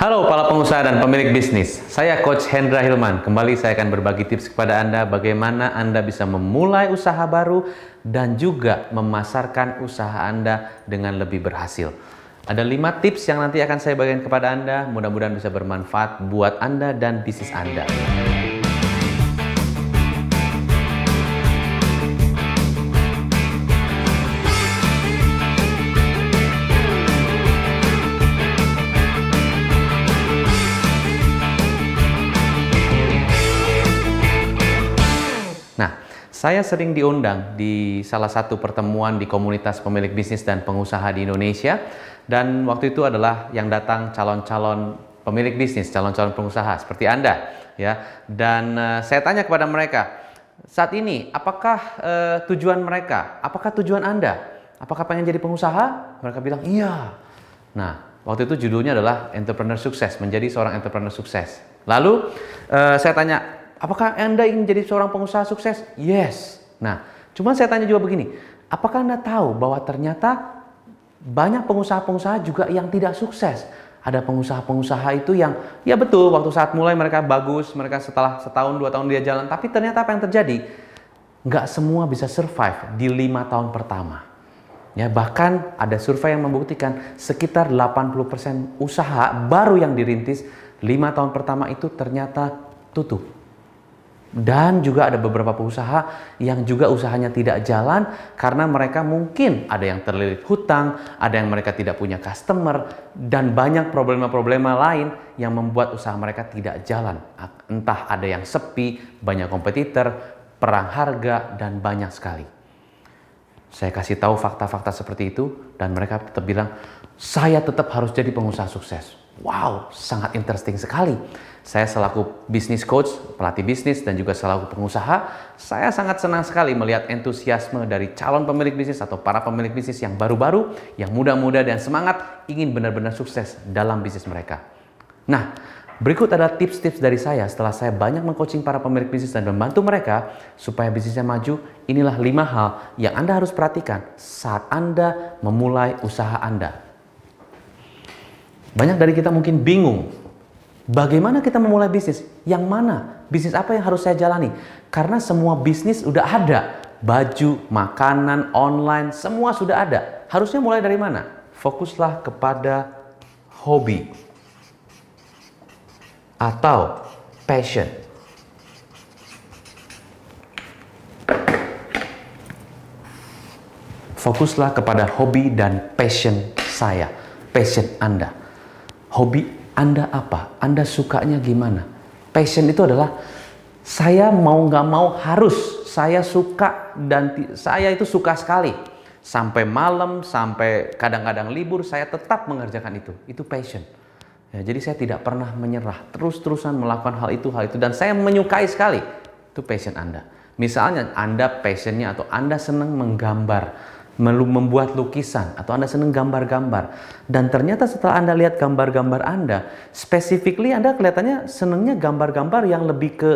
Halo para pengusaha dan pemilik bisnis, saya Coach Hendra Hilman. Kembali saya akan berbagi tips kepada Anda bagaimana Anda bisa memulai usaha baru dan juga memasarkan usaha Anda dengan lebih berhasil. Ada 5 tips yang nanti akan saya bagikan kepada Anda, mudah-mudahan bisa bermanfaat buat Anda dan bisnis Anda. Nah, saya sering diundang di salah satu pertemuan di komunitas pemilik bisnis dan pengusaha di Indonesia, dan waktu itu adalah yang datang calon-calon pemilik bisnis, calon-calon pengusaha seperti Anda, ya. Dan saya tanya kepada mereka, saat ini apakah tujuan mereka? Apakah tujuan Anda? Apakah pengen jadi pengusaha? Mereka bilang iya. Nah, waktu itu judulnya adalah Entrepreneur Sukses, menjadi seorang entrepreneur sukses. Lalu saya tanya, apakah Anda ingin jadi seorang pengusaha sukses? Yes. Nah, cuma saya tanya juga begini, apakah Anda tahu bahwa ternyata banyak pengusaha-pengusaha juga yang tidak sukses? Ada pengusaha-pengusaha itu yang, ya betul, waktu saat mulai mereka bagus, mereka setelah setahun, 2 tahun dia jalan, tapi ternyata apa yang terjadi? Nggak semua bisa survive di 5 tahun pertama. Ya, bahkan ada survei yang membuktikan sekitar 80% usaha baru yang dirintis 5 tahun pertama itu ternyata tutup. Dan juga ada beberapa pengusaha yang juga usahanya tidak jalan karena mereka mungkin ada yang terlilit hutang, ada yang mereka tidak punya customer, dan banyak problema-problema lain yang membuat usaha mereka tidak jalan. Entah ada yang sepi, banyak kompetitor, perang harga, dan banyak sekali. Saya kasih tahu fakta-fakta seperti itu dan mereka tetap bilang, saya tetap harus jadi pengusaha sukses. Wow, sangat interesting sekali. Saya selaku business coach, pelatih bisnis, dan juga selaku pengusaha, saya sangat senang sekali melihat entusiasme dari calon pemilik bisnis atau para pemilik bisnis yang baru-baru, yang muda-muda dan semangat ingin benar-benar sukses dalam bisnis mereka. Nah, berikut ada tips-tips dari saya setelah saya banyak mengcoaching para pemilik bisnis dan membantu mereka supaya bisnisnya maju. Inilah 5 hal yang Anda harus perhatikan saat Anda memulai usaha Anda. Banyak dari kita mungkin bingung, bagaimana kita memulai bisnis? Yang mana? Bisnis apa yang harus saya jalani? Karena semua bisnis udah ada. Baju, makanan, online, semua sudah ada. Harusnya mulai dari mana? Fokuslah kepada hobi atau passion. Fokuslah kepada hobi dan passion saya, passion Anda. Hobi Anda apa? Anda sukanya gimana? Passion itu adalah saya mau nggak mau harus, saya suka dan saya itu suka sekali. Sampai malam, sampai kadang-kadang libur, saya tetap mengerjakan itu. Itu passion. Ya, jadi saya tidak pernah menyerah, terus-terusan melakukan hal itu, dan saya menyukai sekali. Itu passion Anda. Misalnya Anda passionnya atau Anda senang menggambar, membuat lukisan, atau Anda senang gambar-gambar, dan ternyata setelah Anda lihat gambar-gambar Anda, specifically Anda kelihatannya senangnya gambar-gambar yang lebih ke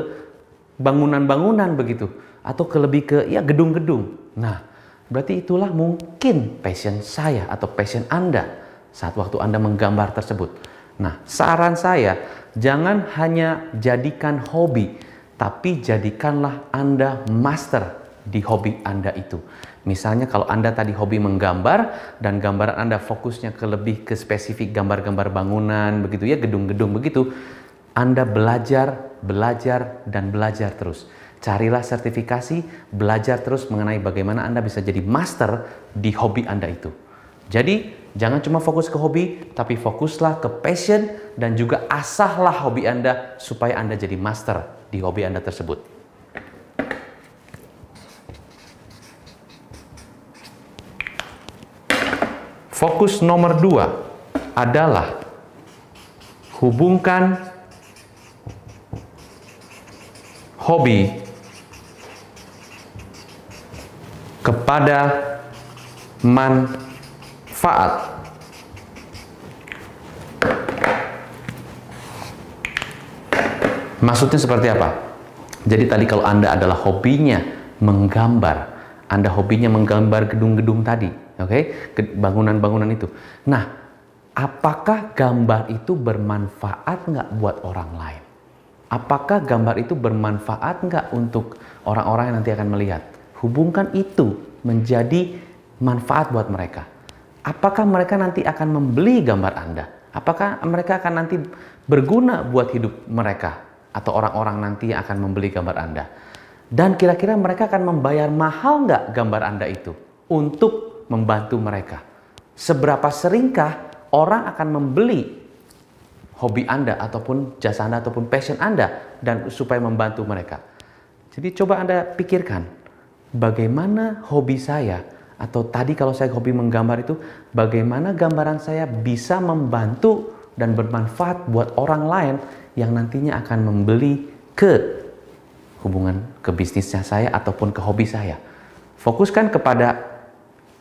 bangunan-bangunan begitu, atau lebih ke ya gedung-gedung. Nah, berarti itulah mungkin passion saya atau passion Anda saat waktu Anda menggambar tersebut. Nah, saran saya, jangan hanya jadikan hobi, tapi jadikanlah Anda master di hobi Anda itu. Misalnya kalau Anda tadi hobi menggambar dan gambaran Anda fokusnya lebih ke spesifik gambar-gambar bangunan begitu ya, gedung-gedung begitu, Anda belajar dan belajar terus. Carilah sertifikasi, belajar terus mengenai bagaimana Anda bisa jadi master di hobi Anda itu. Jadi jangan cuma fokus ke hobi, tapi fokuslah ke passion dan juga asahlah hobi Anda supaya Anda jadi master di hobi Anda tersebut. Fokus nomor 2 adalah hubungkan hobi kepada manfaat. Maksudnya seperti apa? Jadi tadi kalau Anda adalah hobinya menggambar, Anda hobinya menggambar gedung-gedung tadi, oke? Bangunan-bangunan itu. Nah, apakah gambar itu bermanfaat nggak buat orang lain? Apakah gambar itu bermanfaat nggak untuk orang-orang yang nanti akan melihat? Hubungkan itu menjadi manfaat buat mereka. Apakah mereka nanti akan membeli gambar Anda? Apakah mereka akan nanti berguna buat hidup mereka? Atau orang-orang nanti yang akan membeli gambar Anda? Dan kira-kira mereka akan membayar mahal nggak gambar Anda itu untuk membantu mereka? Seberapa seringkah orang akan membeli hobi Anda ataupun jasa Anda ataupun passion Anda dan supaya membantu mereka? Jadi coba Anda pikirkan, bagaimana hobi saya atau tadi kalau saya hobi menggambar itu, bagaimana gambaran saya bisa membantu dan bermanfaat buat orang lain yang nantinya akan membeli ke hubungan ke bisnisnya saya ataupun ke hobi saya. Fokuskan kepada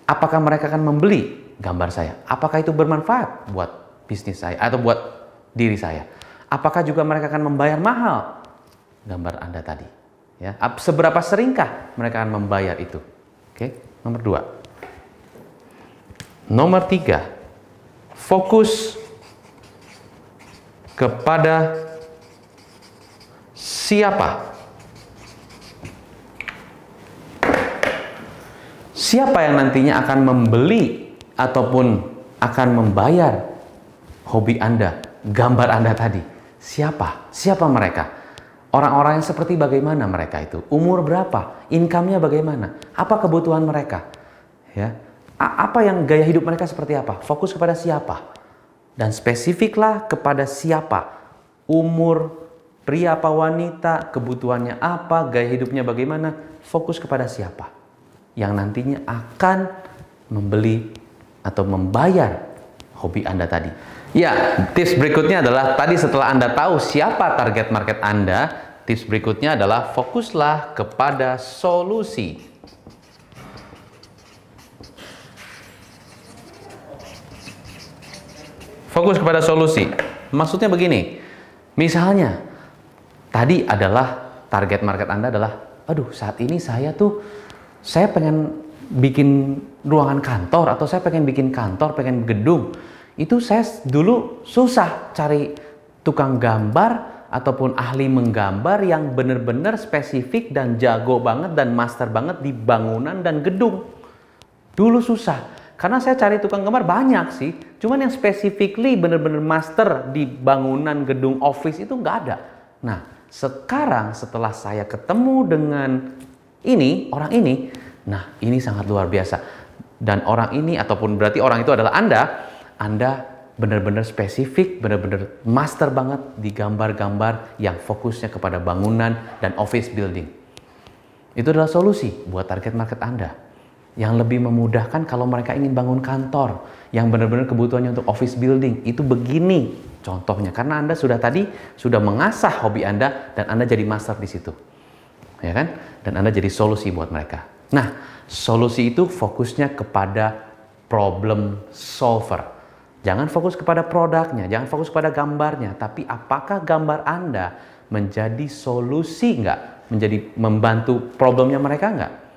apakah mereka akan membeli gambar saya, apakah itu bermanfaat buat bisnis saya atau buat diri saya. Apakah juga mereka akan membayar mahal gambar Anda tadi? Ya, seberapa seringkah mereka akan membayar itu? Oke, nomor 2. Nomor 3, fokus kepada siapa? Siapa yang nantinya akan membeli ataupun akan membayar hobi Anda, gambar Anda tadi? Siapa? Siapa mereka? Orang-orang yang seperti bagaimana mereka itu? Umur berapa? Income-nya bagaimana? Apa kebutuhan mereka? Ya. Apa yang gaya hidup mereka seperti apa? Fokus kepada siapa? Dan spesifiklah kepada siapa. Umur, pria apa wanita, kebutuhannya apa, gaya hidupnya bagaimana. Fokus kepada siapa yang nantinya akan membeli atau membayar hobi Anda tadi. Ya, tips berikutnya adalah tadi setelah Anda tahu siapa target market Anda, tips berikutnya adalah fokuslah kepada solusi. Fokus kepada solusi. Maksudnya begini, misalnya tadi adalah target market Anda adalah, aduh saat ini saya pengen bikin ruangan kantor atau saya pengen bikin kantor, pengen gedung. Itu saya dulu susah cari tukang gambar ataupun ahli menggambar yang benar-benar spesifik dan jago banget dan master banget di bangunan dan gedung. Dulu susah. Karena saya cari tukang gambar banyak sih, cuman yang specifically bener-bener master di bangunan gedung office itu nggak ada. Nah, sekarang setelah saya ketemu dengan orang ini, nah ini sangat luar biasa. Dan orang ini ataupun berarti orang itu adalah Anda benar-benar spesifik, benar-benar master banget di gambar-gambar yang fokusnya kepada bangunan dan office building. Itu adalah solusi buat target market Anda. Yang lebih memudahkan kalau mereka ingin bangun kantor yang benar-benar kebutuhannya untuk office building. Itu begini contohnya, karena Anda sudah mengasah hobi Anda dan Anda jadi master di situ. Ya kan? Dan Anda jadi solusi buat mereka. Nah, solusi itu fokusnya kepada problem solver. Jangan fokus kepada produknya, jangan fokus pada gambarnya, tapi apakah gambar Anda menjadi solusi nggak? Menjadi membantu problemnya mereka nggak?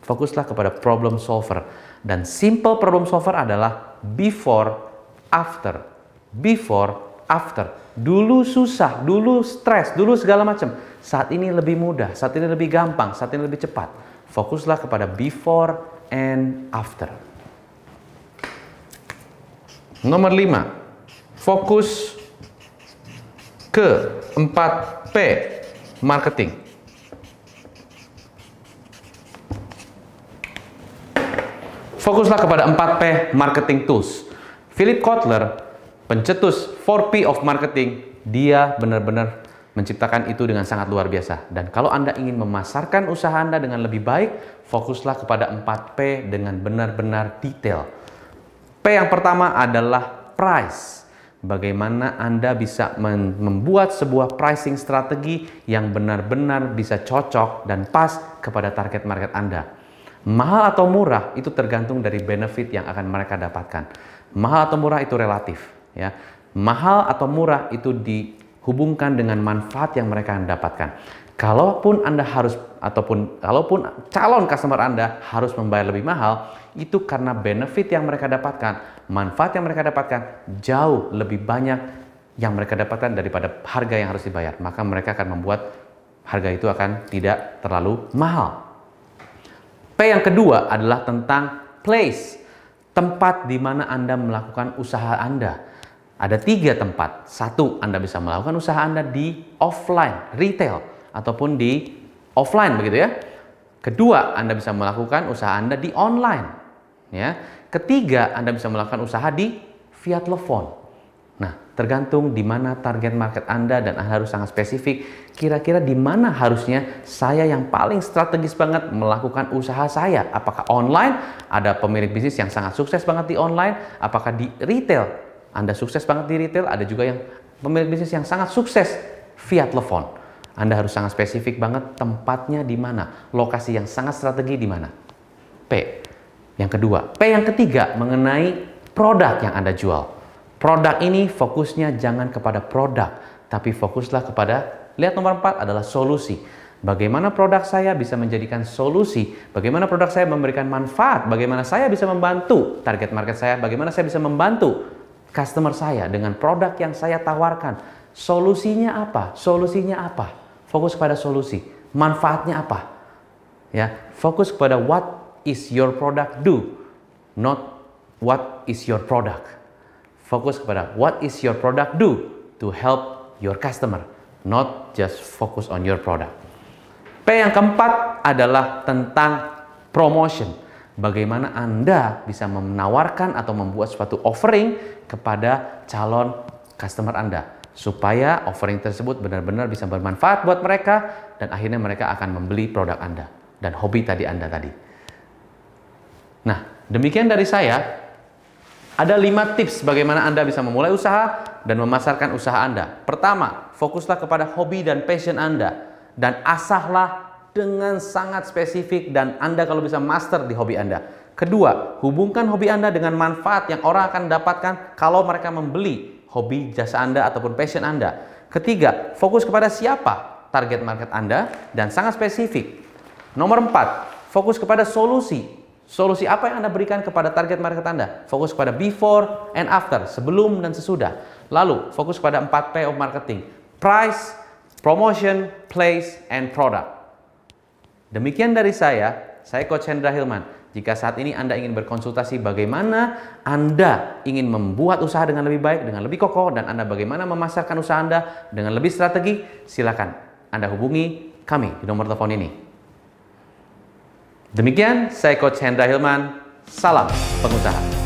Fokuslah kepada problem solver. Dan simple problem solver adalah before, after. Before, after. Dulu susah, dulu stres, dulu segala macam. Saat ini lebih mudah, saat ini lebih gampang, saat ini lebih cepat. Fokuslah kepada before and after. Nomor 5. Fokus ke 4P marketing. Fokuslah kepada 4P marketing tools. Philip Kotler, pencetus 4P of marketing, dia benar-benar menciptakan itu dengan sangat luar biasa. Dan kalau Anda ingin memasarkan usaha Anda dengan lebih baik, fokuslah kepada 4P dengan benar-benar detail. P yang pertama adalah price. Bagaimana Anda bisa membuat sebuah pricing strategi yang benar-benar bisa cocok dan pas kepada target market Anda. Mahal atau murah itu tergantung dari benefit yang akan mereka dapatkan. Mahal atau murah itu relatif, ya. Mahal atau murah itu dihubungkan dengan manfaat yang mereka akan dapatkan. Kalaupun calon customer Anda harus membayar lebih mahal, itu karena benefit yang mereka dapatkan, manfaat yang mereka dapatkan jauh lebih banyak yang mereka dapatkan daripada harga yang harus dibayar. Maka mereka akan membuat harga itu akan tidak terlalu mahal. P yang kedua adalah tentang place, tempat di mana Anda melakukan usaha Anda. Ada 3 tempat. 1, Anda bisa melakukan usaha Anda di offline, retail, ataupun di offline begitu ya. Kedua, Anda bisa melakukan usaha Anda di online. Ya. Ketiga, Anda bisa melakukan usaha di via telepon. Nah, tergantung di mana target market Anda dan Anda harus sangat spesifik. Kira-kira di mana harusnya saya yang paling strategis banget melakukan usaha saya? Apakah online? Ada pemilik bisnis yang sangat sukses banget di online. Apakah di retail? Anda sukses banget di retail. Ada juga yang pemilik bisnis yang sangat sukses via telepon. Anda harus sangat spesifik banget tempatnya di mana. Lokasi yang sangat strategi di mana. P. Yang kedua. P yang ketiga mengenai produk yang Anda jual. Produk ini fokusnya jangan kepada produk, tapi fokuslah kepada, lihat nomor 4 adalah solusi. Bagaimana produk saya bisa menjadikan solusi, bagaimana produk saya memberikan manfaat, bagaimana saya bisa membantu target market saya, bagaimana saya bisa membantu customer saya dengan produk yang saya tawarkan. Solusinya apa? Solusinya apa? Fokus pada solusi. Manfaatnya apa? Ya, fokus kepada what is your product do, not what is your product. Fokus kepada what is your product do to help your customer, not just focus on your product. P yang keempat adalah tentang promotion. Bagaimana Anda bisa menawarkan atau membuat suatu offering kepada calon customer Anda, supaya offering tersebut benar-benar bisa bermanfaat buat mereka dan akhirnya mereka akan membeli produk Anda dan hobi tadi Anda tadi. Nah, demikian dari saya. Ada 5 tips bagaimana Anda bisa memulai usaha dan memasarkan usaha Anda. Pertama, fokuslah kepada hobi dan passion Anda. Dan asahlah dengan sangat spesifik dan Anda kalau bisa master di hobi Anda. Kedua, hubungkan hobi Anda dengan manfaat yang orang akan dapatkan kalau mereka membeli hobi jasa Anda ataupun passion Anda. Ketiga, fokus kepada siapa target market Anda dan sangat spesifik. Nomor 4, fokus kepada solusi. Solusi apa yang Anda berikan kepada target market Anda? Fokus pada before and after, sebelum dan sesudah. Lalu, fokus pada 4P of marketing. Price, promotion, place, and product. Demikian dari saya Coach Hendra Hilman. Jika saat ini Anda ingin berkonsultasi bagaimana Anda ingin membuat usaha dengan lebih baik, dengan lebih kokoh, dan Anda bagaimana memasarkan usaha Anda dengan lebih strategi, silakan Anda hubungi kami di nomor telepon ini. Demikian, saya Coach Hendra Hilman. Salam pengusaha.